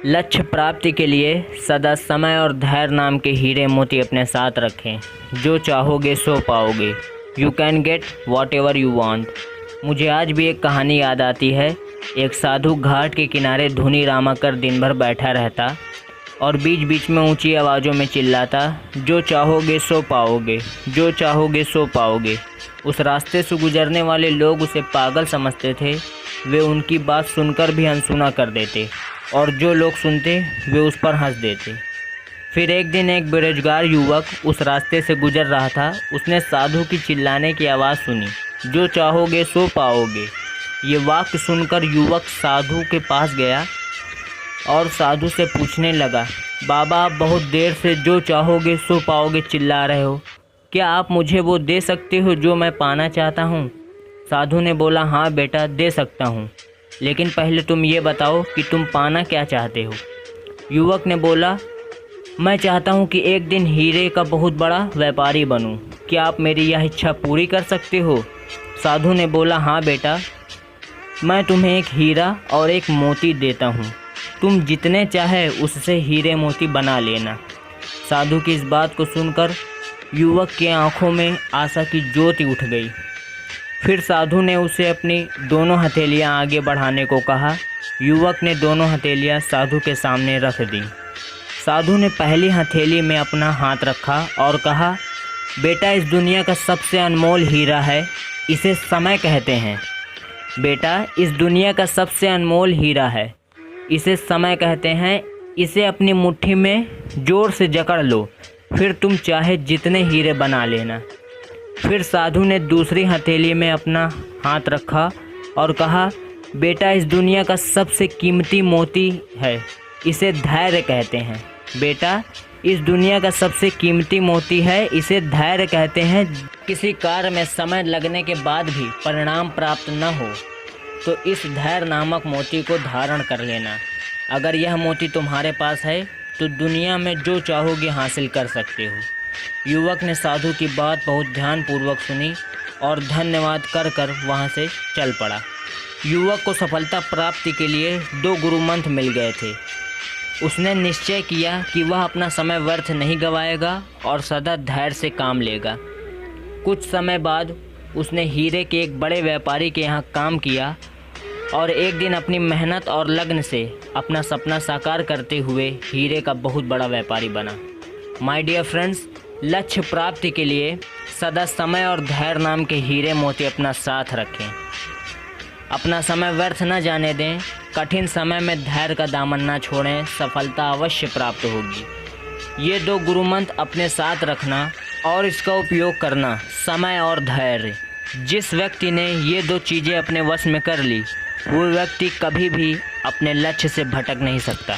लक्ष्य प्राप्ति के लिए सदा समय और धैर्य नाम के हीरे मोती अपने साथ रखें। जो चाहोगे सो पाओगे। You can get what ever you want. मुझे आज भी एक कहानी याद आती है। एक साधु घाट के किनारे धुनी रामा कर दिन भर बैठा रहता और बीच बीच में ऊंची आवाज़ों में चिल्लाता, जो चाहोगे सो पाओगे, जो चाहोगे सो पाओगे। उस रास्ते से गुजरने वाले लोग उसे पागल समझते थे। वे उनकी बात सुनकर भी अनसुना कर देते और जो लोग सुनते वे उस पर हंस देते। फिर एक दिन एक बेरोजगार युवक उस रास्ते से गुजर रहा था। उसने साधु की चिल्लाने की आवाज़ सुनी, जो चाहोगे सो पाओगे। ये वाक्य सुनकर युवक साधु के पास गया और साधु से पूछने लगा, बाबा आप बहुत देर से जो चाहोगे सो पाओगे चिल्ला रहे हो, क्या आप मुझे वो दे सकते हो जो मैं पाना चाहता हूँ? साधु ने बोला, हाँ बेटा दे सकता हूँ, लेकिन पहले तुम ये बताओ कि तुम पाना क्या चाहते हो। युवक ने बोला, मैं चाहता हूँ कि एक दिन हीरे का बहुत बड़ा व्यापारी बनूँ। क्या आप मेरी यह इच्छा पूरी कर सकते हो? साधु ने बोला, हाँ बेटा, मैं तुम्हें एक हीरा और एक मोती देता हूँ। तुम जितने चाहे उससे हीरे मोती बना लेना। साधु की इस बात को सुनकर युवक की आंखों में आशा की ज्योति उठ गई। फिर साधु ने उसे अपनी दोनों हथेलियां आगे बढ़ाने को कहा। युवक ने दोनों हथेलियां साधु के सामने रख दी। साधु ने पहली हथेली में अपना हाथ रखा और कहा, बेटा इस दुनिया का सबसे अनमोल हीरा है, इसे समय कहते हैं। बेटा इस दुनिया का सबसे अनमोल हीरा है, इसे समय कहते हैं। इसे अपनी मुट्ठी में जोर से जकड़ लो, फिर तुम चाहे जितने हीरे बना लेना। फिर साधु ने दूसरी हथेली में अपना हाथ रखा और कहा, बेटा इस दुनिया का सबसे कीमती मोती है, इसे धैर्य कहते हैं। बेटा इस दुनिया का सबसे कीमती मोती है, इसे धैर्य कहते हैं। किसी कार्य में समय लगने के बाद भी परिणाम प्राप्त न हो तो इस धैर्य नामक मोती को धारण कर लेना। अगर यह मोती तुम्हारे पास है तो दुनिया में जो चाहोगे हासिल कर सकते हो। युवक ने साधु की बात बहुत ध्यानपूर्वक सुनी और धन्यवाद कर कर वहाँ से चल पड़ा। युवक को सफलता प्राप्ति के लिए 2 गुरु मंत्र मिल गए थे। उसने निश्चय किया कि वह अपना समय व्यर्थ नहीं गंवाएगा और सदा धैर्य से काम लेगा। कुछ समय बाद उसने हीरे के एक बड़े व्यापारी के यहाँ काम किया और एक दिन अपनी मेहनत और लगन से अपना सपना साकार करते हुए हीरे का बहुत बड़ा व्यापारी बना। माय डियर फ्रेंड्स, लक्ष्य प्राप्ति के लिए सदा समय और धैर्य नाम के हीरे मोती अपना साथ रखें। अपना समय व्यर्थ न जाने दें। कठिन समय में धैर्य का दामन न छोड़ें, सफलता अवश्य प्राप्त होगी। ये 2 गुरु मंत्र अपने साथ रखना और इसका उपयोग करना, समय और धैर्य। जिस व्यक्ति ने ये 2 चीज़ें अपने वश में कर ली, वो व्यक्ति कभी भी अपने लक्ष्य से भटक नहीं सकता।